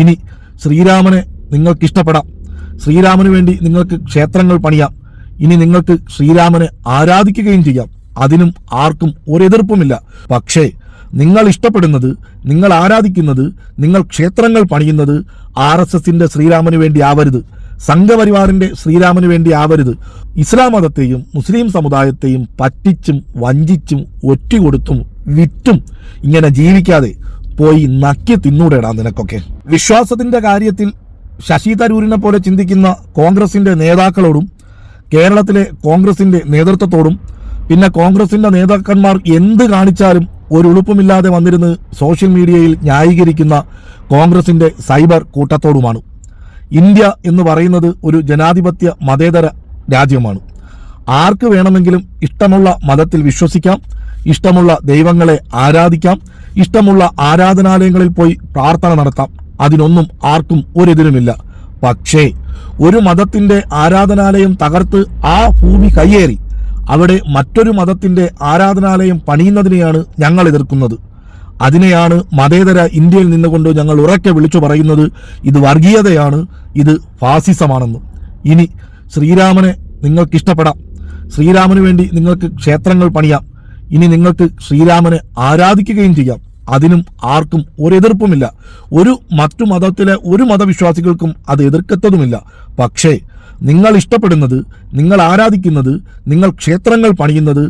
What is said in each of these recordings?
ഇനി ശ്രീരാമനെ നിങ്ങൾക്കിഷ്ടപ്പെടാം, ശ്രീരാമന് വേണ്ടി നിങ്ങൾക്ക് ക്ഷേത്രങ്ങൾ പണിയാം, ഇനി നിങ്ങൾക്ക് ശ്രീരാമനെ ആരാധിക്കുകയും ചെയ്യാം. അതിനും ആർക്കും ഒരെതിർപ്പുമില്ല. പക്ഷേ നിങ്ങൾ ഇഷ്ടപ്പെടുന്നത്, നിങ്ങൾ ആരാധിക്കുന്നത്, നിങ്ങൾ ക്ഷേത്രങ്ങൾ പണിയുന്നത് RSSന്റെ ശ്രീരാമന് വേണ്ടി ആവരുത്, സംഘപരിവാറിന്റെ ശ്രീരാമന് വേണ്ടി ആവരുത്. ഇസ്ലാം മതത്തെയും മുസ്ലിം സമുദായത്തെയും പറ്റിച്ചും വഞ്ചിച്ചും ഒറ്റുകൊടുത്തും വിറ്റും ഇങ്ങനെ ജീവിക്കാതെ പോയി നക്കി തിന്നൂടേടാ നിനക്കൊക്കെ. വിശ്വാസത്തിന്റെ കാര്യത്തിൽ ശശി തരൂരിനെ പോലെ ചിന്തിക്കുന്ന കോൺഗ്രസിന്റെ നേതാക്കളോടും കേരളത്തിലെ കോൺഗ്രസിന്റെ നേതൃത്വത്തോടും പിന്നെ കോൺഗ്രസിന്റെ നേതാക്കന്മാർ എന്ത് കാണിച്ചാലും ഒരു ഉളുപ്പുമില്ലാതെ വന്നിരുന്ന് സോഷ്യൽ മീഡിയയിൽ ന്യായീകരിക്കുന്ന കോൺഗ്രസിന്റെ സൈബർ കൂട്ടത്തോടുമാണ്. ഇന്ത്യ എന്ന് പറയുന്നത് ഒരു ജനാധിപത്യ മതേതര രാജ്യമാണ്. ആർക്ക് വേണമെങ്കിലും ഇഷ്ടമുള്ള മതത്തിൽ വിശ്വസിക്കാം, ഇഷ്ടമുള്ള ദൈവങ്ങളെ ആരാധിക്കാം, ഇഷ്ടമുള്ള ആരാധനാലയങ്ങളിൽ പോയി പ്രാർത്ഥന നടത്താം. അതിനൊന്നും ആർക്കും ഒരെതിരുമില്ല. പക്ഷേ ഒരു മതത്തിന്റെ ആരാധനാലയം തകർത്ത് ആ ഭൂമി കയ്യേറി അവിടെ മറ്റൊരു മതത്തിന്റെ ആരാധനാലയം പണിയുന്നതിനെയാണ് ഞങ്ങൾ എതിർക്കുന്നത്. അതിനെയാണ് മതേതര ഇന്ത്യയിൽ നിന്നുകൊണ്ട് ഞങ്ങൾ ഉറക്കെ വിളിച്ചു പറയുന്നത്. ഇത് വർഗീയതയാണ്, ഇത് ഫാസിസമാണെന്ന്. ഇനി ശ്രീരാമനെ നിങ്ങൾക്കിഷ്ടപ്പെടാം, ശ്രീരാമന് വേണ്ടി നിങ്ങൾക്ക് ക്ഷേത്രങ്ങൾ പണിയാം, ഇനി നിങ്ങൾക്ക് ശ്രീരാമനെ ആരാധിക്കുകയും ചെയ്യാം. അതിനും ആർക്കും ഒരെതിർപ്പുമില്ല. മറ്റു മതത്തിലെ ഒരു മതവിശ്വാസികൾക്കും അത് എതിർക്കത്തതുമില്ല. പക്ഷേ നിങ്ങൾ ഇഷ്ടപ്പെടുന്നത്, നിങ്ങൾ ആരാധിക്കുന്നത്, നിങ്ങൾ ക്ഷേത്രങ്ങൾ പണിയുന്നത്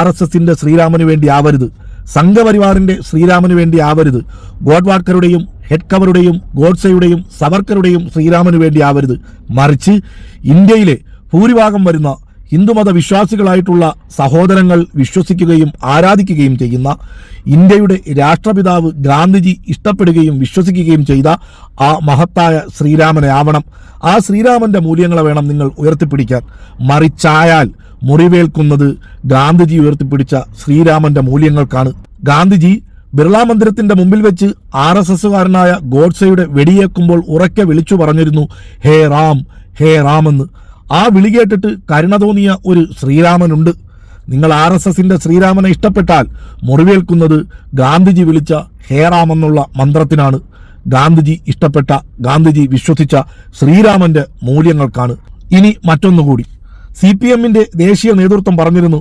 RSSന്റെ ശ്രീരാമന് വേണ്ടി ആവരുത്, സംഘപരിവാറിന്റെ ശ്രീരാമന് വേണ്ടി ആവരുത്, ഗോഡ്വാഡ്കറുടെയും ഹെഡ്കവറുടെയും ഗോഡ്സെയുടെയും സവർക്കറുടെയും ശ്രീരാമന് വേണ്ടി ആവരുത്. മറിച്ച് ഇന്ത്യയിലെ ഭൂരിഭാഗം വരുന്ന ഹിന്ദുമത വിശ്വാസികളായിട്ടുള്ള സഹോദരങ്ങൾ വിശ്വസിക്കുകയും ആരാധിക്കുകയും ചെയ്യുന്ന ഇന്ത്യയുടെ രാഷ്ട്രപിതാവ് ഗാന്ധിജി ഇഷ്ടപ്പെടുകയും വിശ്വസിക്കുകയും ചെയ്ത ആ മഹത്തായ ശ്രീരാമനെ ആവണം. ആ ശ്രീരാമന്റെ മൂല്യങ്ങളെ വേണം നിങ്ങൾ ഉയർത്തിപ്പിടിക്കാൻ. മറിച്ചായാൽ മുറിവേൽക്കുന്നത് ഗാന്ധിജി ഉയർത്തിപ്പിടിച്ച ശ്രീരാമന്റെ മൂല്യങ്ങൾക്കാണ്. ഗാന്ധിജി ബിർള മന്ദിരത്തിന്റെ മുമ്പിൽ വെച്ച് RSSകാരനായ ഗോഡ്സെയുടെ വെടിയേക്കുമ്പോൾ ഉറക്കെ വിളിച്ചു പറഞ്ഞിരുന്നു, ഹേ റാം, ഹേ റാം എന്ന്. ആ വിളി കേട്ടിട്ട് കരുണ തോന്നിയ ഒരു ശ്രീരാമനുണ്ട്. നിങ്ങൾ RSSന്റെ ശ്രീരാമനെ ഇഷ്ടപ്പെട്ടാൽ മുറിവേൽക്കുന്നത് ഗാന്ധിജി വിളിച്ച ഹേ റാം എന്നുള്ള മന്ത്രത്തിനാണ്. ഗാന്ധിജി ഇഷ്ടപ്പെട്ട, ഗാന്ധിജി വിശ്വസിച്ച ശ്രീരാമന്റെ മൂല്യങ്ങൾക്കാണ്. ഇനി മറ്റൊന്നുകൂടി, CPMന്റെ ദേശീയ നേതൃത്വം പറഞ്ഞിരുന്നു,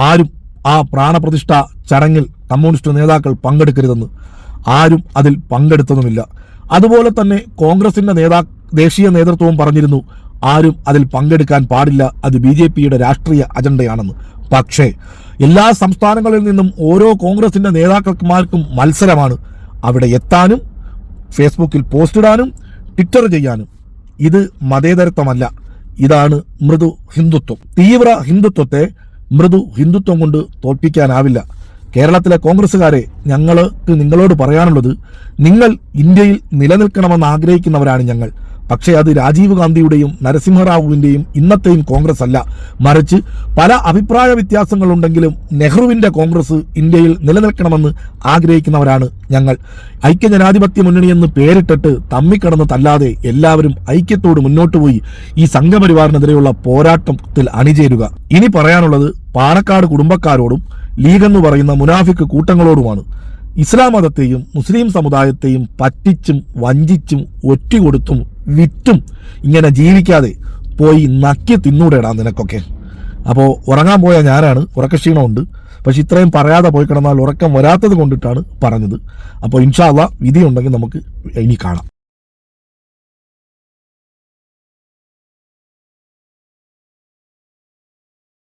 ആരും ആ പ്രാണപ്രതിഷ്ഠ ചടങ്ങിൽ കമ്മ്യൂണിസ്റ്റ് നേതാക്കൾ പങ്കെടുക്കരുതെന്ന്. ആരും അതിൽ പങ്കെടുത്തതുമില്ല. അതുപോലെ തന്നെ കോൺഗ്രസിന്റെ ദേശീയ നേതൃത്വവും പറഞ്ഞിരുന്നു, ആരും അതിൽ പങ്കെടുക്കാൻ പാടില്ല, അത് BJPയുടെ രാഷ്ട്രീയ അജണ്ടയാണെന്ന്. പക്ഷേ എല്ലാ സംസ്ഥാനങ്ങളിൽ നിന്നും ഓരോ കോൺഗ്രസിന്റെ നേതാക്കന്മാർക്കും മത്സരമാണ് അവിടെ എത്താനും, ഫേസ്ബുക്കിൽ പോസ്റ്റ് ഇടാനും, ട്വിറ്റർ ചെയ്യാനും. ഇത് മതേതരത്വമല്ല, ഇതാണ് മൃദു ഹിന്ദുത്വം. തീവ്ര ഹിന്ദുത്വത്തെ മൃദു ഹിന്ദുത്വം കൊണ്ട് തോൽപ്പിക്കാനാവില്ല. കേരളത്തിലെ കോൺഗ്രസ്സുകാരെ ഞങ്ങൾക്ക് നിങ്ങളോട് പറയാനുള്ളത്, നിങ്ങൾ ഇന്ത്യയിൽ നിലനിൽക്കണമെന്ന് ആഗ്രഹിക്കുന്നവരാണ് ഞങ്ങൾ. പക്ഷേ അത് രാജീവ് ഗാന്ധിയുടെയും നരസിംഹറാവുവിന്റെയും ഇന്നത്തെയും കോൺഗ്രസ് അല്ല. മറിച്ച് പല അഭിപ്രായ വ്യത്യാസങ്ങളുണ്ടെങ്കിലും നെഹ്റുവിന്റെ കോൺഗ്രസ് ഇന്ത്യയിൽ നിലനിൽക്കണമെന്ന് ആഗ്രഹിക്കുന്നവരാണ് ഞങ്ങൾ. ഐക്യജനാധിപത്യ മുന്നണി എന്ന് പേരിട്ടിട്ട് തമ്മിക്കടന്ന് തല്ലാതെ എല്ലാവരും ഐക്യത്തോട് മുന്നോട്ട് പോയി ഈ സംഘപരിവാറിനെതിരെയുള്ള പോരാട്ടത്തിൽ അണിചേരുക. ഇനി പറയാനുള്ളത് പാണക്കാട് കുടുംബക്കാരോടും ലീഗ് എന്ന് പറയുന്ന മുനാഫിക്ക് കൂട്ടങ്ങളോടുമാണ്. ഇസ്ലാം മതത്തെയും മുസ്ലിം സമുദായത്തെയും പറ്റിച്ചും വഞ്ചിച്ചും ഒറ്റുകൊടുത്തും വിറ്റും ഇങ്ങനെ ജീവിക്കാതെ പോയി നക്കി തിന്നൂടേടാ നിനക്കൊക്കെ. അപ്പോൾ ഉറങ്ങാൻ പോയ ഞാനാണ്, ഉറക്കക്ഷീണമുണ്ട്. പക്ഷെ ഇത്രയും പറയാതെ പോയി കിടന്നാൽ ഉറക്കം വരാത്തത് കൊണ്ടിട്ടാണ് പറഞ്ഞത്. അപ്പോൾ ഇൻഷാ അല്ലാഹ് വിധിയുണ്ടെങ്കിൽ നമുക്ക് ഇനി കാണാം.